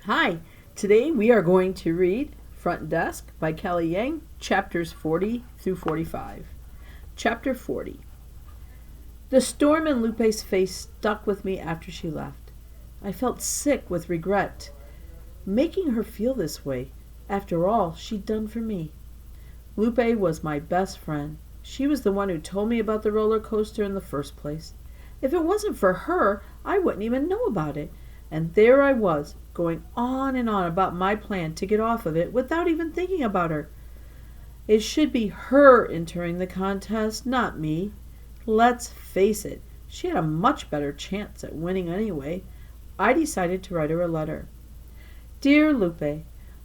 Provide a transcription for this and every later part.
Hi, today we are going to read Front Desk by Kelly Yang, chapters 40 through 45. Chapter 40. The storm in Lupe's face stuck with me after she left. I felt sick with regret, making her feel this way. After all she'd done for me. Lupe was my best friend. She was the one who told me about the roller coaster in the first place. If it wasn't for her, I wouldn't even know about it. And there I was, going on and on about my plan to get off of it without even thinking about her. It should be her entering the contest, not me. Let's face it, she had a much better chance at winning anyway. I decided to write her a letter. Dear Lupe,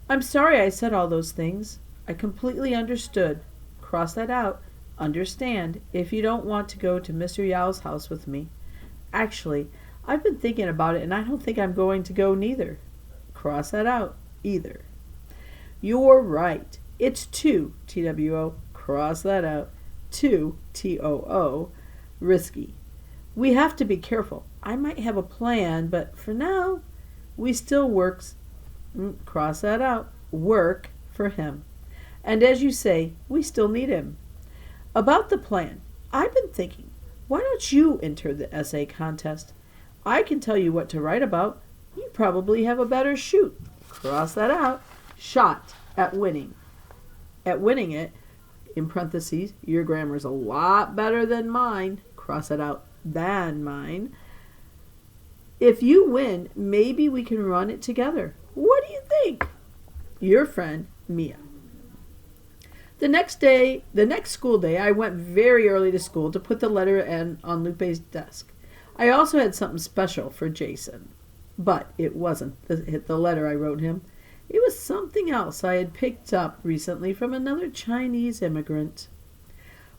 I'm sorry I said all those things. I completely understood. Cross that out. Understand if you don't want to go to Mr. Yao's house with me. Actually, I've been thinking about it and I don't think I'm going to go neither. Cross that out. Either. You're right. It's too, TWO. Cross that out. Too, TOO. Risky. We have to be careful. I might have a plan, but for now, we still works. Cross that out. Work for him. And as you say, we still need him. About the plan, I've been thinking, why don't you enter the essay contest? I can tell you what to write about. You probably have a better shoot. Cross that out. Shot at winning. At winning it, in parentheses, your grammar's a lot better than mine. Cross that out. Than mine. If you win, maybe we can run it together. What do you think? Your friend, Mia. The next school day, I went very early to school to put the letter on Lupe's desk. I also had something special for Jason. But it wasn't the letter I wrote him. It was something else I had picked up recently from another Chinese immigrant.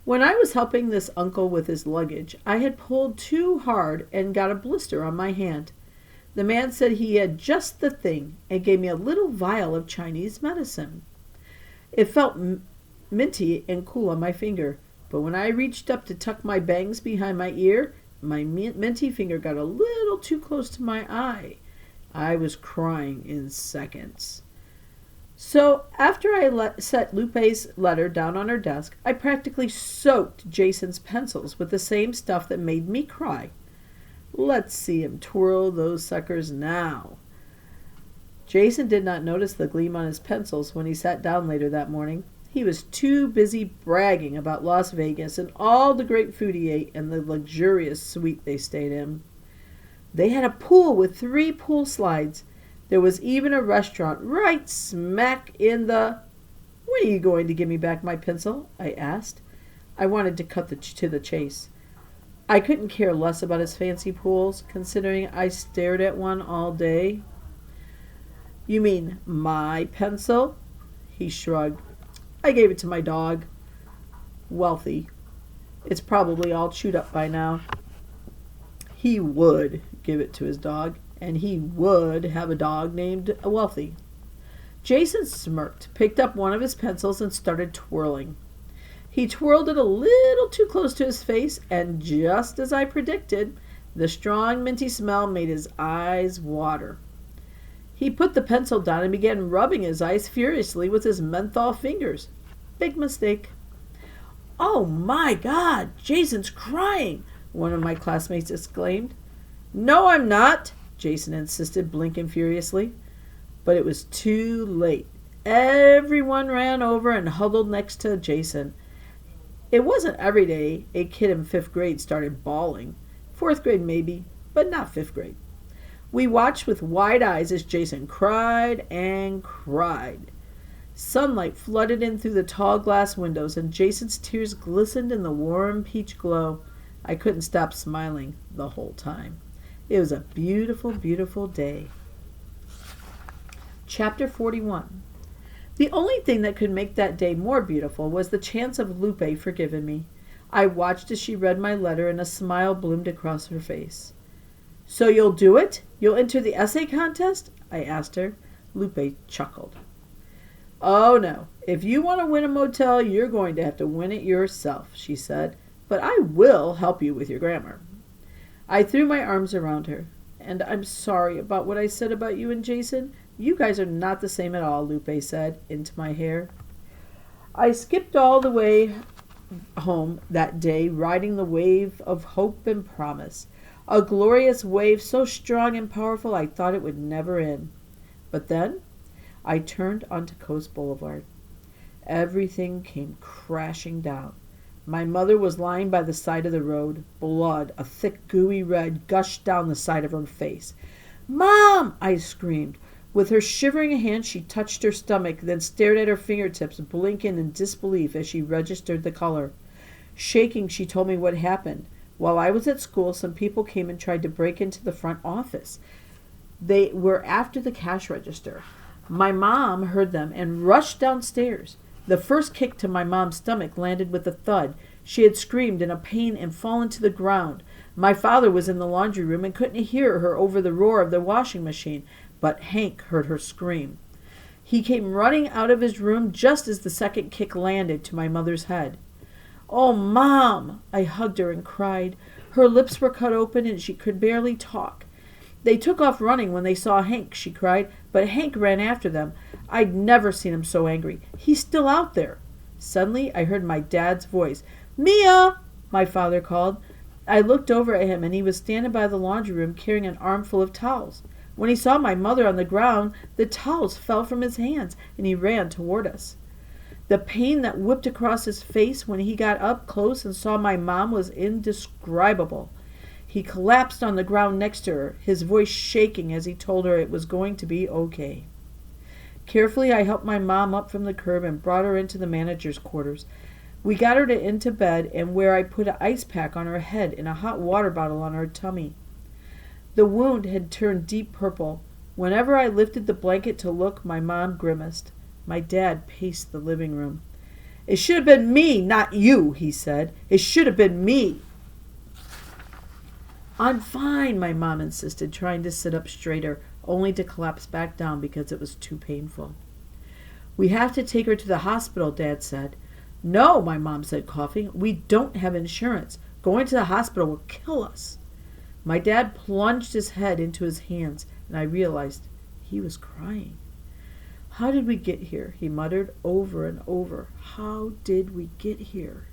When I was helping this uncle with his luggage, I had pulled too hard and got a blister on my hand. The man said he had just the thing and gave me a little vial of Chinese medicine. It felt minty and cool on my finger, but when I reached up to tuck my bangs behind my ear, my minty finger got a little too close to my eye. I was crying in seconds. So after I set Lupe's letter down on her desk, I practically soaked Jason's pencils with the same stuff that made me cry. Let's see him twirl those suckers now. Jason did not notice the gleam on his pencils when he sat down later that morning. He was too busy bragging about Las Vegas and all the great food he ate and the luxurious suite they stayed in. They had a pool with 3 pool slides. There was even a restaurant right smack in the... When are you going to give me back my pencil? I asked. I wanted to cut to the chase. I couldn't care less about his fancy pools, considering I stared at one all day. You mean my pencil? He shrugged. I gave it to my dog. Wealthy. It's probably all chewed up by now. He would give it to his dog, and he would have a dog named Wealthy. Jason smirked, picked up one of his pencils, and started twirling. He twirled it a little too close to his face, and just as I predicted, the strong minty smell made his eyes water. He put the pencil down and began rubbing his eyes furiously with his menthol fingers. Big mistake. Oh my God, Jason's crying, one of my classmates exclaimed. No, I'm not, Jason insisted, blinking furiously. But it was too late. Everyone ran over and huddled next to Jason. It wasn't every day a kid in 5th grade started bawling. 4th grade maybe, but not 5th grade. We watched with wide eyes as Jason cried and cried. Sunlight flooded in through the tall glass windows, and Jason's tears glistened in the warm peach glow. I couldn't stop smiling the whole time. It was a beautiful, beautiful day. Chapter 41. The only thing that could make that day more beautiful was the chance of Lupe forgiving me. I watched as she read my letter, and a smile bloomed across her face. So you'll do it? You'll enter the essay contest? I asked her. Lupe chuckled. Oh, no. If you want to win a motel, you're going to have to win it yourself, she said. But I will help you with your grammar. I threw my arms around her. And I'm sorry about what I said about you and Jason. You guys are not the same at all, Lupe said into my hair. I skipped all the way home that day, riding the wave of hope and promise. A glorious wave so strong and powerful I thought it would never end. But then I turned onto Coast Boulevard. Everything came crashing down. My mother was lying by the side of the road. Blood, a thick gooey red, gushed down the side of her face. "Mom!" I screamed. With her shivering hand she touched her stomach, then stared at her fingertips, blinking in disbelief as she registered the color. Shaking, she told me what happened. While I was at school, some people came and tried to break into the front office. They were after the cash register. My mom heard them and rushed downstairs. The first kick to my mom's stomach landed with a thud. She had screamed in a pain and fallen to the ground. My father was in the laundry room and couldn't hear her over the roar of the washing machine, but Hank heard her scream. He came running out of his room just as the second kick landed to my mother's head. "Oh, Mom!" I hugged her and cried. Her lips were cut open and she could barely talk. "They took off running when they saw Hank," she cried, "but Hank ran after them. I'd never seen him so angry. He's still out there." Suddenly I heard my dad's voice. "Mia!" my father called. I looked over at him and he was standing by the laundry room carrying an armful of towels. When he saw my mother on the ground, the towels fell from his hands and he ran toward us. The pain that whipped across his face when he got up close and saw my mom was indescribable. He collapsed on the ground next to her, his voice shaking as he told her it was going to be okay. Carefully, I helped my mom up from the curb and brought her into the manager's quarters. We got her into bed, and where I put an ice pack on her head and a hot water bottle on her tummy. The wound had turned deep purple. Whenever I lifted the blanket to look, my mom grimaced. My dad paced the living room. "It should have been me, not you," he said. "It should have been me." "I'm fine," my mom insisted, trying to sit up straighter, only to collapse back down because it was too painful. "We have to take her to the hospital," Dad said. "No," my mom said, coughing. "We don't have insurance. Going to the hospital will kill us." My dad plunged his head into his hands, and I realized he was crying. "How did we get here?" he muttered over and over. "How did we get here?"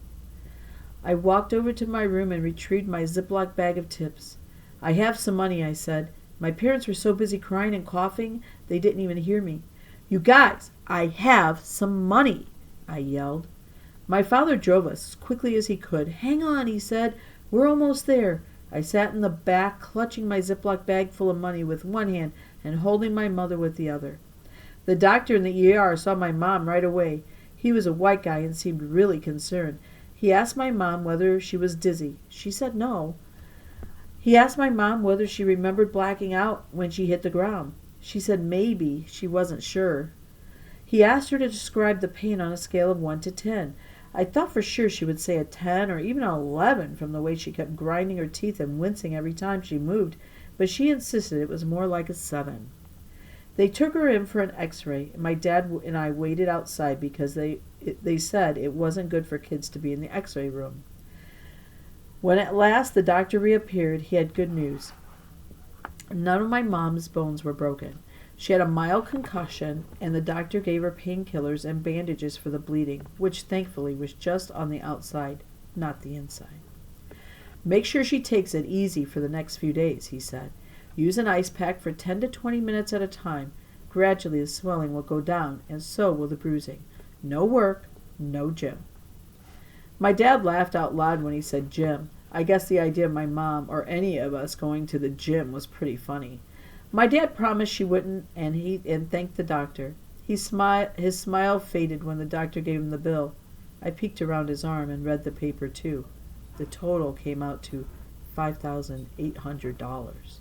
I walked over to my room and retrieved my Ziploc bag of tips. "I have some money," I said. My parents were so busy crying and coughing, they didn't even hear me. "You guys, I have some money," I yelled. My father drove us as quickly as he could. "Hang on," he said. "We're almost there." I sat in the back, clutching my Ziploc bag full of money with one hand and holding my mother with the other. The doctor in the ER saw my mom right away. He was a white guy and seemed really concerned. He asked my mom whether she was dizzy. She said no. He asked my mom whether she remembered blacking out when she hit the ground. She said maybe, she wasn't sure. He asked her to describe the pain on a scale of 1 to 10. I thought for sure she would say a 10 or even an 11 from the way she kept grinding her teeth and wincing every time she moved, but she insisted it was more like a 7. They took her in for an x-ray, and my dad and I waited outside because they said it wasn't good for kids to be in the x-ray room. When at last the doctor reappeared, he had good news. None of my mom's bones were broken. She had a mild concussion, and the doctor gave her painkillers and bandages for the bleeding, which thankfully was just on the outside, not the inside. "Make sure she takes it easy for the next few days," he said. "Use an ice pack for 10 to 20 minutes at a time. Gradually the swelling will go down, and so will the bruising. No work, no gym." My dad laughed out loud when he said gym. I guess the idea of my mom or any of us going to the gym was pretty funny. My dad promised she wouldn't, and thanked the doctor. His smile faded when the doctor gave him the bill. I peeked around his arm and read the paper too. The total came out to $5,800.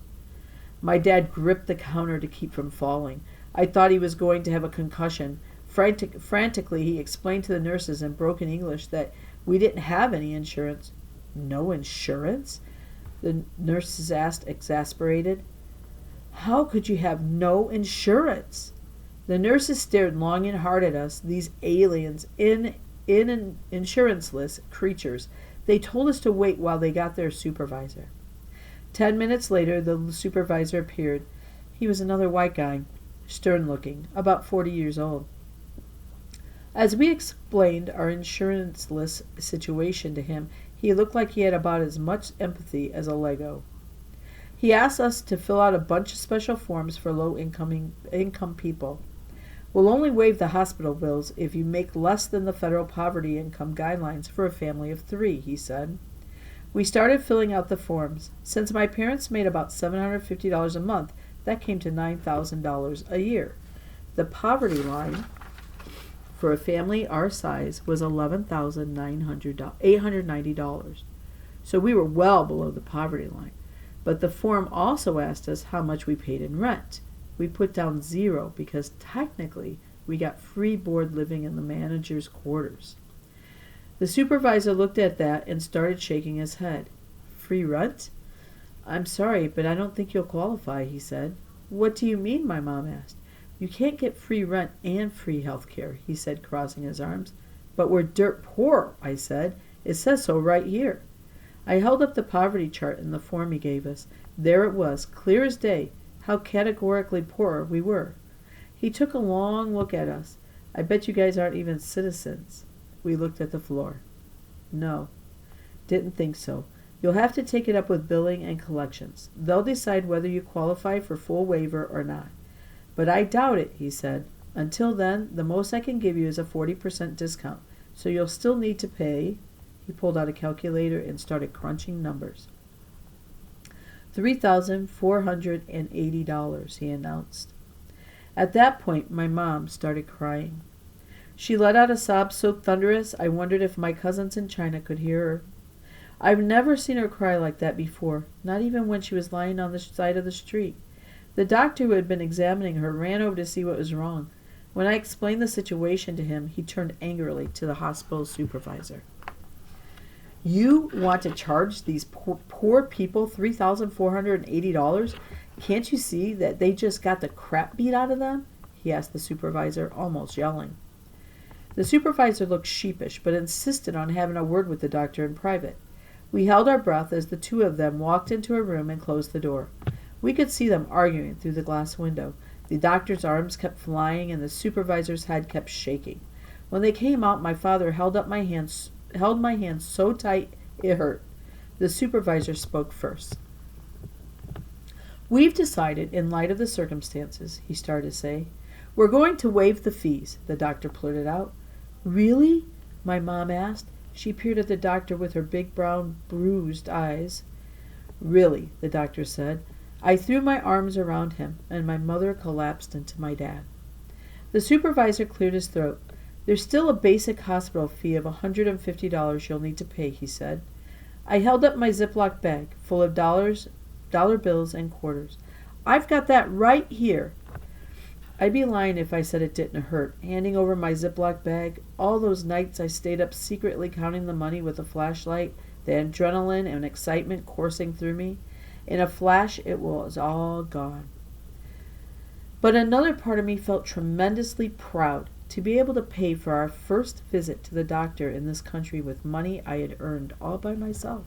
My dad gripped the counter to keep from falling. I thought he was going to have a concussion. Frantically, he explained to the nurses in broken English that we didn't have any insurance. "No insurance?" the nurses asked, exasperated. "How could you have no insurance?" The nurses stared long and hard at us, these aliens, insurance-less creatures. They told us to wait while they got their supervisor. 10 minutes later, the supervisor appeared. He was another white guy. stern-looking, about 40 years old. As we explained our insurance-less situation to him, he looked like he had about as much empathy as a Lego. He asked us to fill out a bunch of special forms for low-income people. We'll only waive the hospital bills if you make less than the federal poverty income guidelines for a family of 3, he said. We started filling out the forms. Since my parents made about $750 a month, that came to $9,000 a year. The poverty line for a family our size was $11,890. So we were well below the poverty line. But the form also asked us how much we paid in rent. We put down 0 because technically we got free board living in the manager's quarters. The supervisor looked at that and started shaking his head. Free rent? I'm sorry, but I don't think you'll qualify, he said. What do you mean? My mom asked. You can't get free rent and free health care, he said, crossing his arms. But we're dirt poor, I said. It says so right here. I held up the poverty chart in the form he gave us. There it was, clear as day, how categorically poor we were. He took a long look at us. I bet you guys aren't even citizens. We looked at the floor. No, didn't think so. You'll have to take it up with billing and collections. They'll decide whether you qualify for full waiver or not. But I doubt it, he said. Until then, the most I can give you is a 40% discount, so you'll still need to pay. He pulled out a calculator and started crunching numbers. $3,480, he announced. At that point, my mom started crying. She let out a sob so thunderous I wondered if my cousins in China could hear her. I've never seen her cry like that before, not even when she was lying on the side of the street. The doctor who had been examining her ran over to see what was wrong. When I explained the situation to him, he turned angrily to the hospital supervisor. You want to charge these poor people $3,480? Can't you see that they just got the crap beat out of them? He asked the supervisor, almost yelling. The supervisor looked sheepish, but insisted on having a word with the doctor in private. We held our breath as the two of them walked into a room and closed the door. We could see them arguing through the glass window. The doctor's arms kept flying and the supervisor's head kept shaking. When they came out, my father held my hand so tight it hurt. The supervisor spoke first. We've decided, in light of the circumstances, he started to say. We're going to waive the fees, the doctor blurted out. Really? My mom asked. She peered at the doctor with her big brown bruised eyes. Really, the doctor said. I threw my arms around him, and my mother collapsed into my dad. The supervisor cleared his throat. There's still a basic hospital fee of $150 you'll need to pay, he said. I held up my Ziploc bag, full of dollar bills and quarters. I've got that right here. I'd be lying if I said it didn't hurt, handing over my Ziploc bag. All those nights I stayed up secretly counting the money with a flashlight, the adrenaline and excitement coursing through me. In a flash, it was all gone. But another part of me felt tremendously proud to be able to pay for our first visit to the doctor in this country with money I had earned all by myself.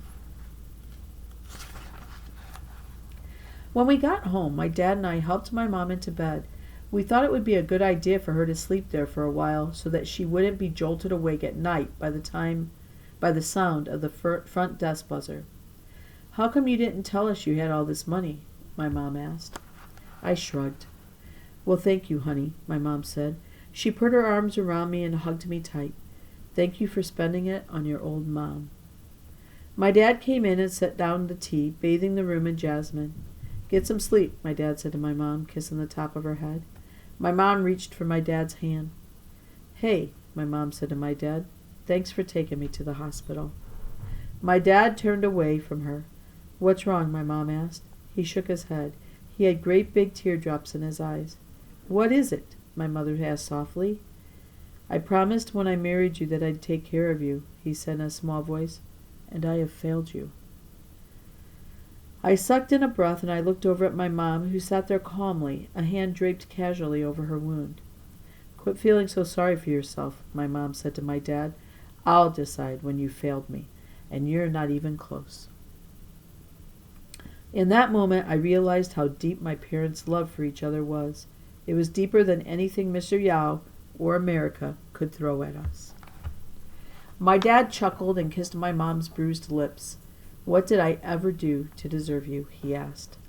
When we got home, my dad and I helped my mom into bed. We thought it would be a good idea for her to sleep there for a while so that she wouldn't be jolted awake at night by the sound of the front desk buzzer. How come you didn't tell us you had all this money? My mom asked. I shrugged. Well, thank you, honey, my mom said. She put her arms around me and hugged me tight. Thank you for spending it on your old mom. My dad came in and set down the tea, bathing the room in jasmine. Get some sleep, my dad said to my mom, kissing the top of her head. My mom reached for my dad's hand. Hey, my mom said to my dad, thanks for taking me to the hospital. My dad turned away from her. What's wrong? My mom asked. He shook his head. He had great big teardrops in his eyes. What is it? My mother asked softly. I promised when I married you that I'd take care of you, he said in a small voice, and I have failed you. I sucked in a breath and I looked over at my mom, who sat there calmly, a hand draped casually over her wound. Quit feeling so sorry for yourself, my mom said to my dad. I'll decide when you failed me, and you're not even close. In that moment, I realized how deep my parents' love for each other was. It was deeper than anything Mr. Yao or America could throw at us. My dad chuckled and kissed my mom's bruised lips. "What did I ever do to deserve you?" he asked.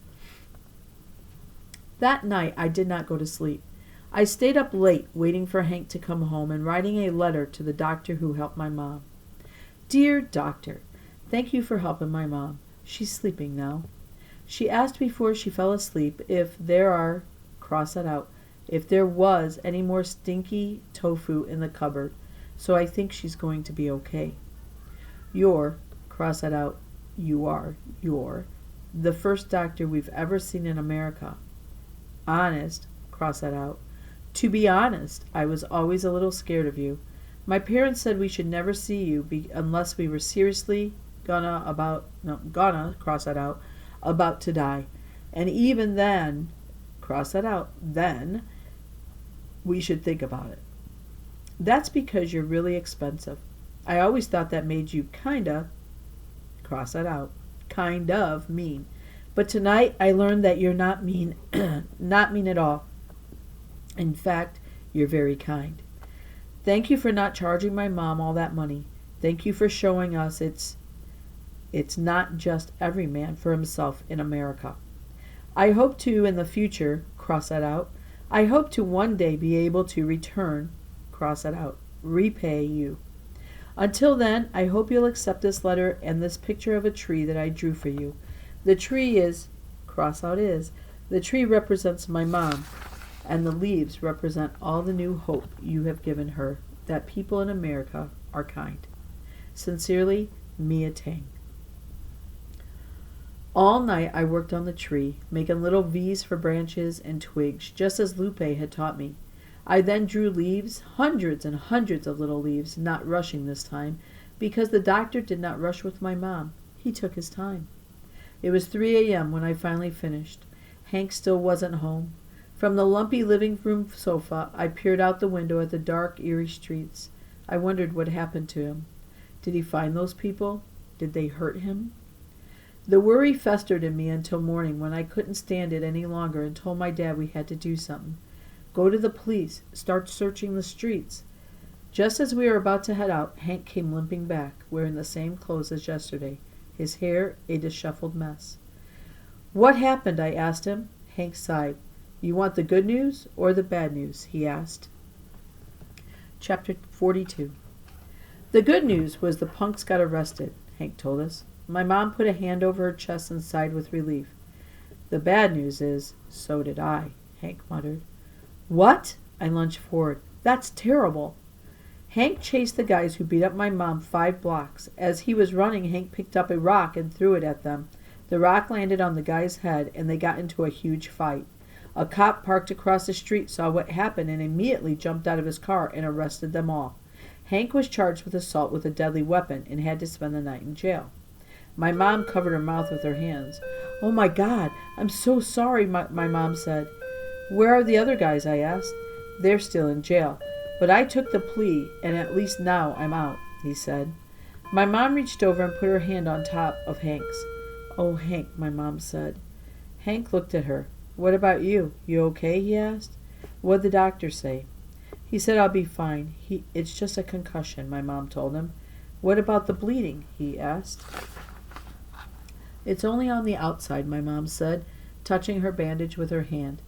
That night I did not go to sleep. I stayed up late waiting for Hank to come home and writing a letter to the doctor who helped my mom. "Dear doctor, thank you for helping my mom. She's sleeping now. She asked before she fell asleep if cross that out, if there was any more stinky tofu in the cupboard, so I think she's going to be okay. Cross that out, you're the first doctor we've ever seen in America. Honest, cross that out. To be honest, I was always a little scared of you. My parents said we should never see you unless we were seriously cross that out, about to die. And even then, cross that out, then we should think about it. That's because you're really expensive. I always thought that made you cross that out, kind of mean. But tonight I learned that you're not mean, not mean at all. In fact, you're very kind. Thank you for not charging my mom all that money. Thank you for showing us it's not just every man for himself in America. I hope to, in the future, cross that out, I hope to one day be able to return, cross that out, repay you. Until then, I hope you'll accept this letter and this picture of a tree that I drew for you. The tree is, cross out is, the tree represents my mom, and the leaves represent all the new hope you have given her, that people in America are kind. Sincerely, Mia Tang. All night I worked on the tree, making little V's for branches and twigs, just as Lupe had taught me. I then drew leaves, hundreds and hundreds of little leaves, not rushing this time, because the doctor did not rush with my mom. He took his time. It was 3 a.m. when I finally finished. Hank still wasn't home. From the lumpy living room sofa, I peered out the window at the dark, eerie streets. I wondered what happened to him. Did he find those people? Did they hurt him? The worry festered in me until morning, when I couldn't stand it any longer and told my dad we had to do something. Go to the police. Start searching the streets. Just as we were about to head out, Hank came limping back, wearing the same clothes as yesterday, his hair a disheveled mess. "What happened?" I asked him. Hank sighed. "You want the good news or the bad news?" he asked. Chapter 42. The good news was the punks got arrested, Hank told us. My mom put a hand over her chest and sighed with relief. "The bad news is, so did I," Hank muttered. "What?" I lunged forward. "That's terrible." Hank chased the guys who beat up my mom 5 blocks. As he was running, Hank picked up a rock and threw it at them. The rock landed on the guy's head, and they got into a huge fight. A cop parked across the street saw what happened and immediately jumped out of his car and arrested them all. Hank was charged with assault with a deadly weapon and had to spend the night in jail. My mom covered her mouth with her hands. "Oh my God, I'm so sorry," my mom said. "Where are the other guys?" I asked. "They're still in jail. But I took the plea, and at least now I'm out," he said. My mom reached over and put her hand on top of Hank's. "Oh, Hank," my mom said. Hank looked at her. "What about you? You okay?" he asked. "What'd the doctor say?" "He said I'll be fine. It's just a concussion," my mom told him. "What about the bleeding?" he asked. "It's only on the outside," my mom said, touching her bandage with her hand.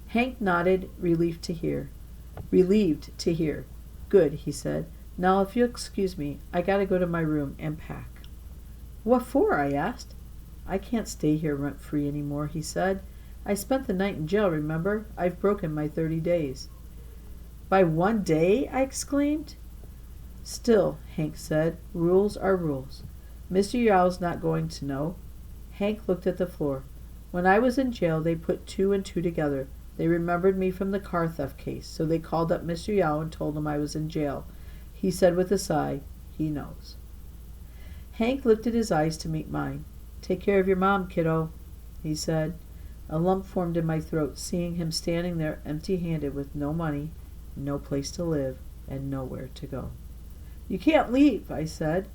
Hank nodded, relieved to hear. "Good," he said. "Now, if you'll excuse me, I gotta go to my room and pack." "What for?" I asked. "I can't stay here rent-free anymore," he said. "I spent the night in jail, remember? I've broken my 30 days. "By 1 day?" I exclaimed. "Still," Hank said, "rules are rules. Mr. Yao's not going to know." Hank looked at the floor. "When I was in jail, they put 2 and 2 together. They remembered me from the car theft case, so they called up Mr. Yao and told him I was in jail. He said with a sigh, he knows." Hank lifted his eyes to meet mine. "Take care of your mom, kiddo," he said. A lump formed in my throat, seeing him standing there empty-handed with no money, no place to live, and nowhere to go. "You can't leave," I said.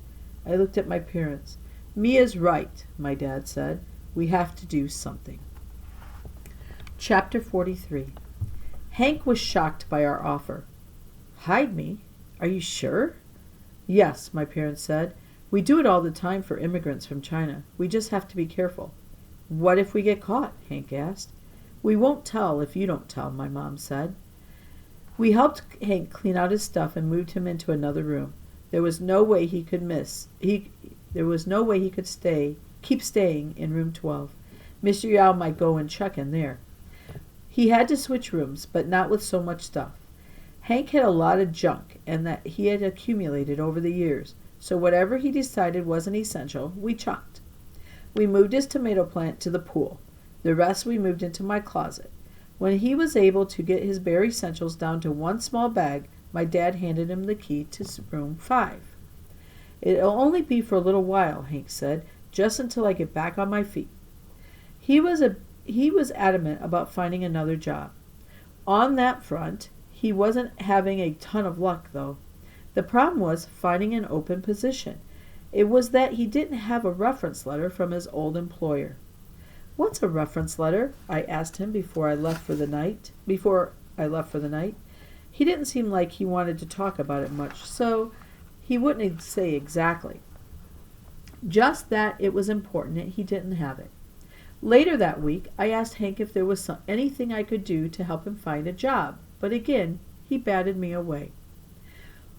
I looked at my parents. "Mia's right," my dad said. "We have to do something." Chapter 43. Hank was shocked by our offer. Hide me? Are you sure? Yes, my parents said. We do it all the time for immigrants from China. We just have to be careful. What if we get caught? Hank asked. We won't tell if you don't tell, my mom said. We helped Hank clean out his stuff and moved him into another room. There was no way he could keep staying in room 12. Mr. Yao might go and check in there. He had to switch rooms, but not with so much stuff. Hank had a lot of junk and that he had accumulated over the years, so whatever he decided wasn't essential, we chucked. We moved his tomato plant to the pool. The rest we moved into my closet. When he was able to get his bare essentials down to one small bag, my dad handed him the key to room 5. It'll only be for a little while, Hank said, just until I get back on my feet. He was adamant about finding another job. On that front, he wasn't having a ton of luck, though. The problem was finding an open position. It was that he didn't have a reference letter from his old employer. What's a reference letter? I asked him before I left for the night. He didn't seem like he wanted to talk about it much, so he wouldn't say exactly. Just that it was important that he didn't have it. Later that week, I asked Hank if there was anything I could do to help him find a job, but again, he batted me away.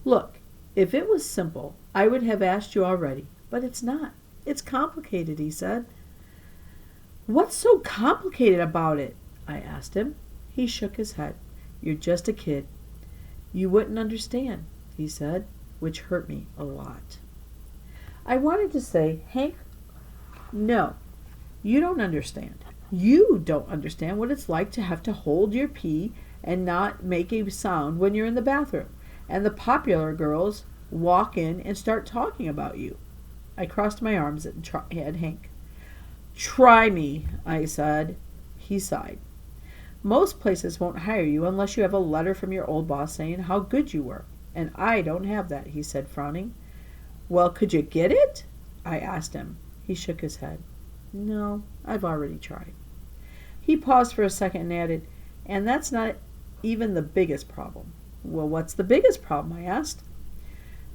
Look, if it was simple, I would have asked you already, but it's not. It's complicated, he said. What's so complicated about it? I asked him. He shook his head. You're just a kid. You wouldn't understand, he said, which hurt me a lot. I wanted to say, Hank, no, you don't understand. You don't understand what it's like to have to hold your pee and not make a sound when you're in the bathroom, and the popular girls walk in and start talking about you. I crossed my arms at Hank. Try me, I said. He sighed. Most places won't hire you unless you have a letter from your old boss saying how good you were, and I don't have that, he said, frowning. Well, could you get it? I asked him. He shook his head. No, I've already tried. He paused for a second and added, and that's not even the biggest problem. Well, what's the biggest problem? I asked.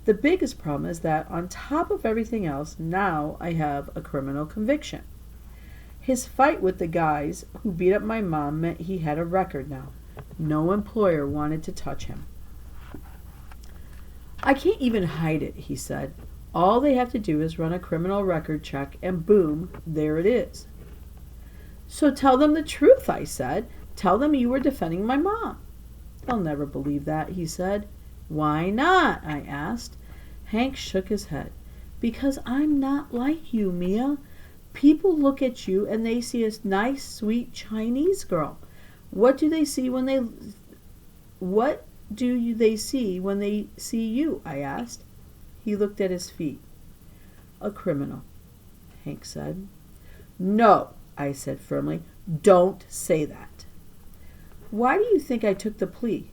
The biggest problem is that on top of everything else, now I have a criminal conviction. His fight with the guys who beat up my mom meant he had a record now. No employer wanted to touch him. I can't even hide it, he said. All they have to do is run a criminal record check and boom, there it is. So tell them the truth, I said. Tell them you were defending my mom. They'll never believe that, he said. Why not? I asked. Hank shook his head. Because I'm not like you, Mia. People look at you and they see a nice, sweet Chinese girl. What do they see when they see you? I asked. He looked at his feet. A criminal, Hank said. No, I said firmly. Don't say that. Why do you think I took the plea?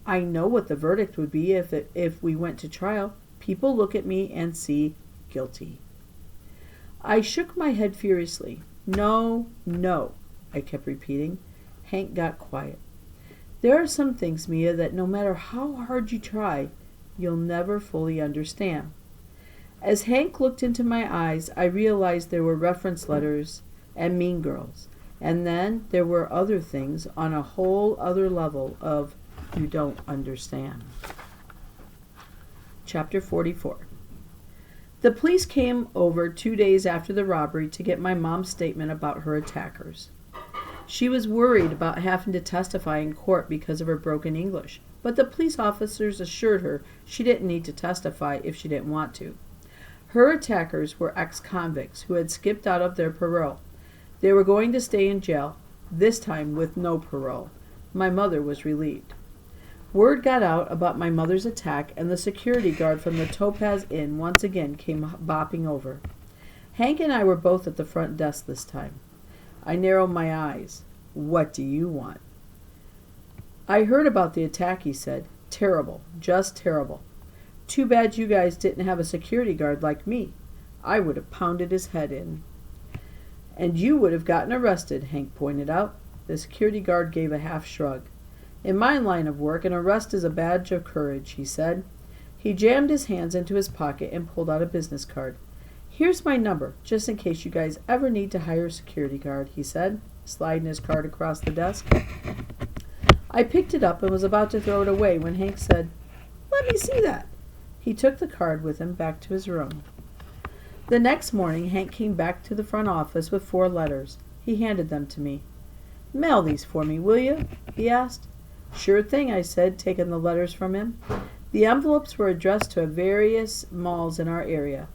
I know what the verdict would be if we went to trial. People look at me and see guilty. I shook my head furiously. No, no, I kept repeating. Hank got quiet. There are some things, Mia, that no matter how hard you try, you'll never fully understand. As Hank looked into my eyes, I realized there were reference letters and mean girls. And then there were other things on a whole other level of you don't understand. Chapter 44. The police came over 2 days after the robbery to get my mom's statement about her attackers. She was worried about having to testify in court because of her broken English, but the police officers assured her she didn't need to testify if she didn't want to. Her attackers were ex-convicts who had skipped out of their parole. They were going to stay in jail, this time with no parole. My mother was relieved. Word got out about my mother's attack, and the security guard from the Topaz Inn once again came bopping over. Hank and I were both at the front desk this time. I narrowed my eyes. What do you want? I heard about the attack, he said. Terrible, just terrible. Too bad you guys didn't have a security guard like me. I would have pounded his head in. And you would have gotten arrested, Hank pointed out. The security guard gave a half shrug. In my line of work, an arrest is a badge of courage, he said. He jammed his hands into his pocket and pulled out a business card. Here's my number, just in case you guys ever need to hire a security guard, he said, sliding his card across the desk. I picked it up and was about to throw it away when Hank said, "Let me see that." He took the card with him back to his room. The next morning, Hank came back to the front office with 4 letters. He handed them to me. "Mail these for me, will you?" he asked. "Sure thing," I said, taking the letters from him. The envelopes were addressed to various malls in our area.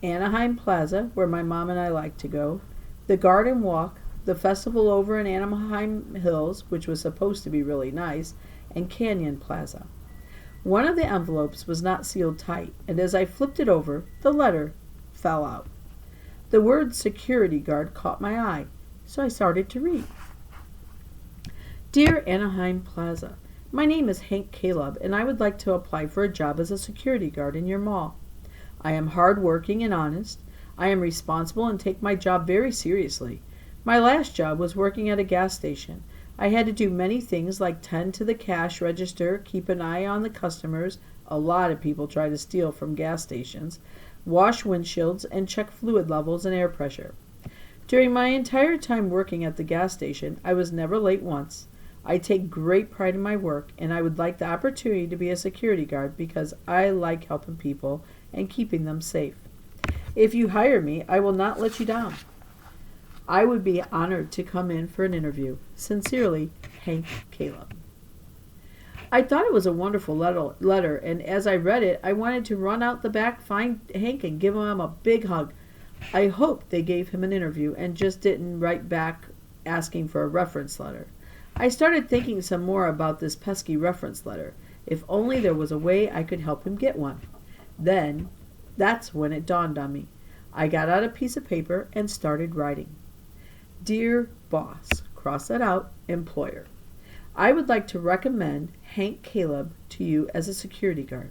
Anaheim Plaza, where my mom and I like to go, the Garden Walk, the festival over in Anaheim Hills, which was supposed to be really nice, and Canyon Plaza. One of the envelopes was not sealed tight, and as I flipped it over, the letter fell out. The word security guard caught my eye, so I started to read. Dear Anaheim Plaza, my name is Hank Caleb, and I would like to apply for a job as a security guard in your mall. I am hard-working and honest. I am responsible and take my job very seriously. My last job was working at a gas station. I had to do many things like tend to the cash register, keep an eye on the customers, a lot of people try to steal from gas stations, wash windshields, and check fluid levels and air pressure. During my entire time working at the gas station, I was never late once. I take great pride in my work, and I would like the opportunity to be a security guard because I like helping people and keeping them safe. If you hire me, I will not let you down. I would be honored to come in for an interview. Sincerely, Hank Caleb. I thought it was a wonderful letter, and as I read it, I wanted to run out the back, find Hank, and give him a big hug. I hoped they gave him an interview and just didn't write back asking for a reference letter. I started thinking some more about this pesky reference letter. If only there was a way I could help him get one. Then, that's when it dawned on me. I got out a piece of paper and started writing. Dear Boss, cross that out, employer. I would like to recommend Hank Caleb to you as a security guard.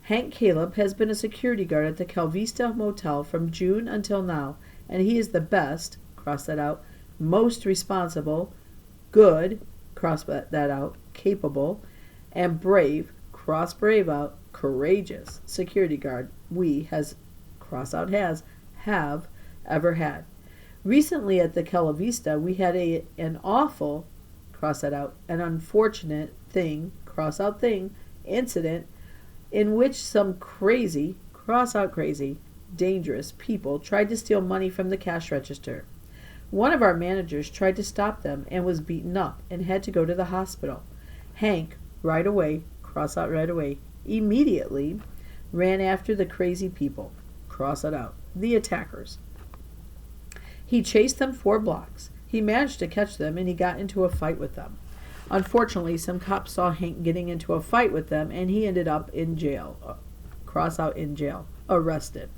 Hank Caleb has been a security guard at the Calvista Motel from June until now, and he is the best, cross that out, most responsible, good, cross that out, capable, and brave, cross brave out, courageous security guard we has, cross out has, have ever had. Recently at the Calvista, we had an awful, cross that out, an unfortunate thing, cross out thing, incident in which some crazy, cross out crazy, dangerous people tried to steal money from the cash register. One of our managers tried to stop them and was beaten up and had to go to the hospital. Hank, right away, cross out right away, immediately ran after the crazy people, cross it out, the attackers. He chased them 4 blocks. He managed to catch them and he got into a fight with them. Unfortunately, some cops saw Hank getting into a fight with them and he ended up in jail, cross out in jail, arrested.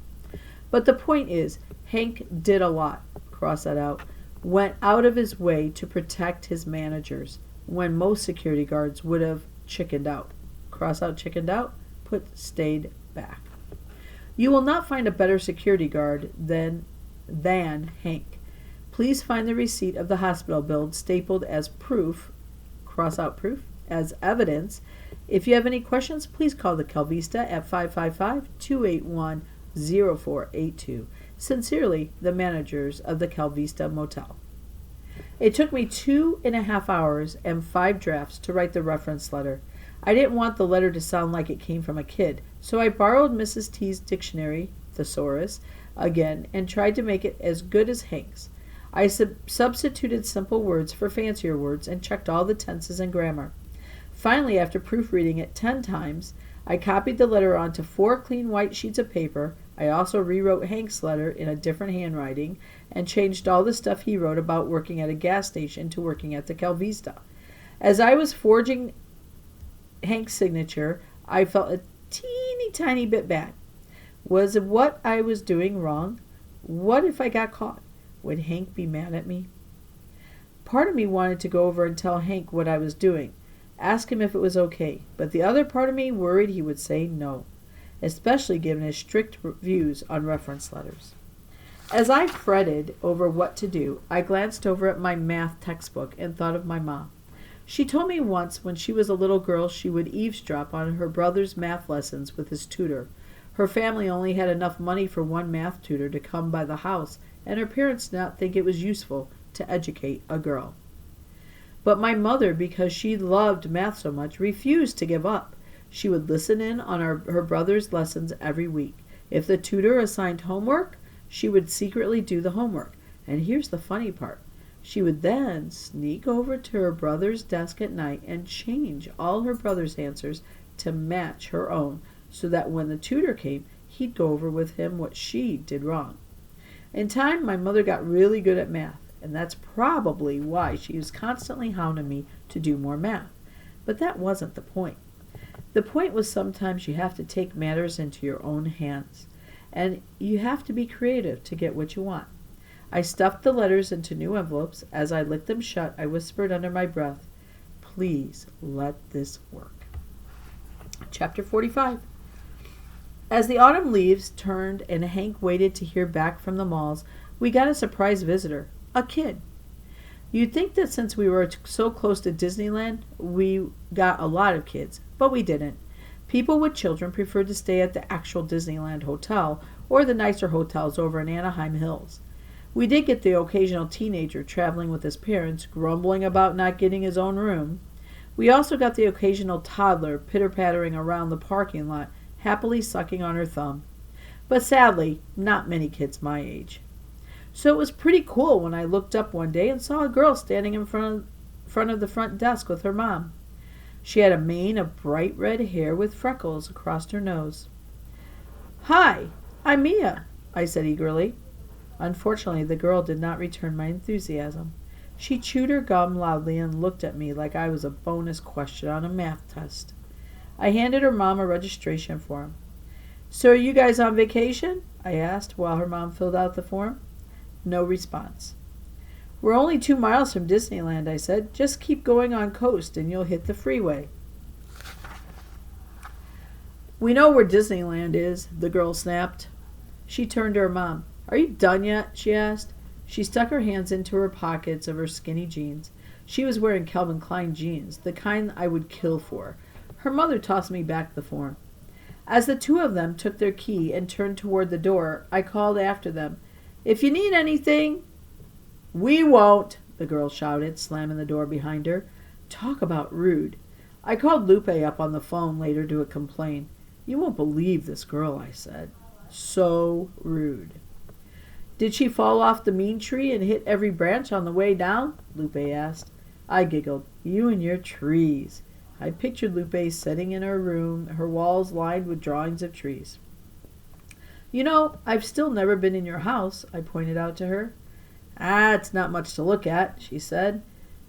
But the point is, Hank did a lot, cross that out, went out of his way to protect his managers when most security guards would have chickened out. Cross out chickened out, put stayed back. You will not find a better security guard than Hank. Please find the receipt of the hospital bill stapled as proof, cross out proof, as evidence. If you have any questions, please call the Calvista at 555-281-0482. Sincerely, the managers of the Calvista Motel. It took me 2.5 hours and 5 drafts to write the reference letter. I didn't want the letter to sound like it came from a kid, so I borrowed Mrs. T's dictionary, thesaurus, again, and tried to make it as good as Hank's. I substituted simple words for fancier words and checked all the tenses and grammar. Finally, after proofreading it 10 times, I copied the letter onto 4 clean white sheets of paper. I also rewrote Hank's letter in a different handwriting and changed all the stuff he wrote about working at a gas station to working at the Calvista. As I was forging Hank's signature, I felt a teeny tiny bit bad. Was what I was doing wrong? What if I got caught? Would Hank be mad at me? Part of me wanted to go over and tell Hank what I was doing, ask him if it was okay, but the other part of me worried he would say no, especially given his strict views on reference letters. As I fretted over what to do, I glanced over at my math textbook and thought of my mom. She told me once when she was a little girl she would eavesdrop on her brother's math lessons with his tutor. Her family only had enough money for one math tutor to come by the house, and her parents did not think it was useful to educate a girl. But my mother, because she loved math so much, refused to give up. She would listen in on her brother's lessons every week. If the tutor assigned homework, she would secretly do the homework. And here's the funny part. She would then sneak over to her brother's desk at night and change all her brother's answers to match her own, so that when the tutor came, he'd go over with him what she did wrong. In time, my mother got really good at math, and that's probably why she was constantly hounding me to do more math. But that wasn't the point. The point was sometimes you have to take matters into your own hands, and you have to be creative to get what you want. I stuffed the letters into new envelopes. As I licked them shut, I whispered under my breath, "Please let this work." Chapter 45. As the autumn leaves turned and Hank waited to hear back from the malls, we got a surprise visitor, a kid. You'd think that since we were so close to Disneyland, we got a lot of kids, but we didn't. People with children preferred to stay at the actual Disneyland hotel or the nicer hotels over in Anaheim Hills. We did get the occasional teenager traveling with his parents, grumbling about not getting his own room. We also got the occasional toddler pitter-pattering around the parking lot, happily sucking on her thumb. But sadly, not many kids my age. So it was pretty cool when I looked up one day and saw a girl standing in front of the front desk with her mom. She had a mane of bright red hair with freckles across her nose. "Hi, I'm Mia," I said eagerly. Unfortunately, the girl did not return my enthusiasm. She chewed her gum loudly and looked at me like I was a bonus question on a math test. I handed her mom a registration form. "So are you guys on vacation?" I asked while her mom filled out the form. No response. "We're only 2 miles from Disneyland," I said. "Just keep going on coast and you'll hit the freeway." "We know where Disneyland is," the girl snapped. She turned to her mom. "Are you done yet?" she asked. She stuck her hands into her pockets of her skinny jeans. She was wearing Calvin Klein jeans, the kind I would kill for. Her mother tossed me back the form. As the two of them took their key and turned toward the door, I called after them, "If you need anything—" "We won't," the girl shouted, slamming the door behind her. Talk about rude. I called Lupe up on the phone later to complain. "You won't believe this girl," I said. "So rude." "Did she fall off the mean tree and hit every branch on the way down?" Lupe asked. I giggled. "You and your trees." I pictured Lupe sitting in her room, her walls lined with drawings of trees. "You know, I've still never been in your house," I pointed out to her. "Ah, it's not much to look at," she said.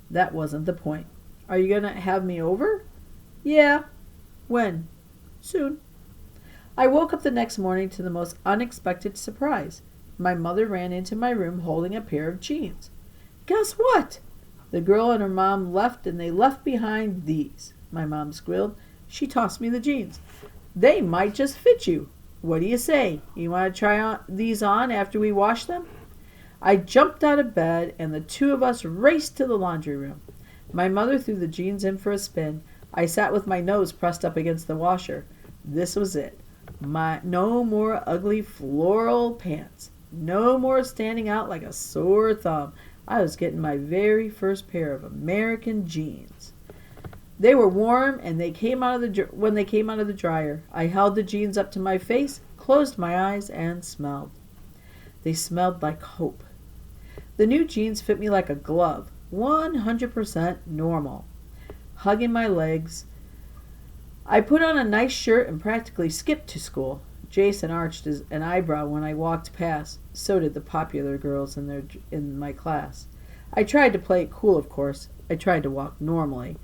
That wasn't the point. "Are you going to have me over?" "Yeah." "When?" "Soon." I woke up the next morning to the most unexpected surprise. My mother ran into my room holding a pair of jeans. "Guess what?" "The girl and her mom left, and they left behind these," my mom squealed. She tossed me the jeans. "They might just fit you. What do you say? You want to try these on after we wash them?" I jumped out of bed, and the two of us raced to the laundry room. My mother threw the jeans in for a spin. I sat with my nose pressed up against the washer. This was it. No more ugly floral pants. No more standing out like a sore thumb. I was getting my very first pair of American jeans. They were warm, and when they came out of the dryer. I held the jeans up to my face, closed my eyes, and smelled. They smelled like hope. The new jeans fit me like a glove, 100% normal. Hugging my legs, I put on a nice shirt and practically skipped to school. Jason arched an eyebrow when I walked past. So did the popular girls in my class. I tried to play it cool, of course. I tried to walk normally,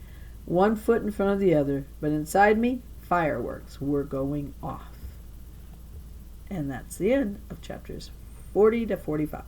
one foot in front of the other, but inside me, fireworks were going off. And that's the end of chapters 40 to 45.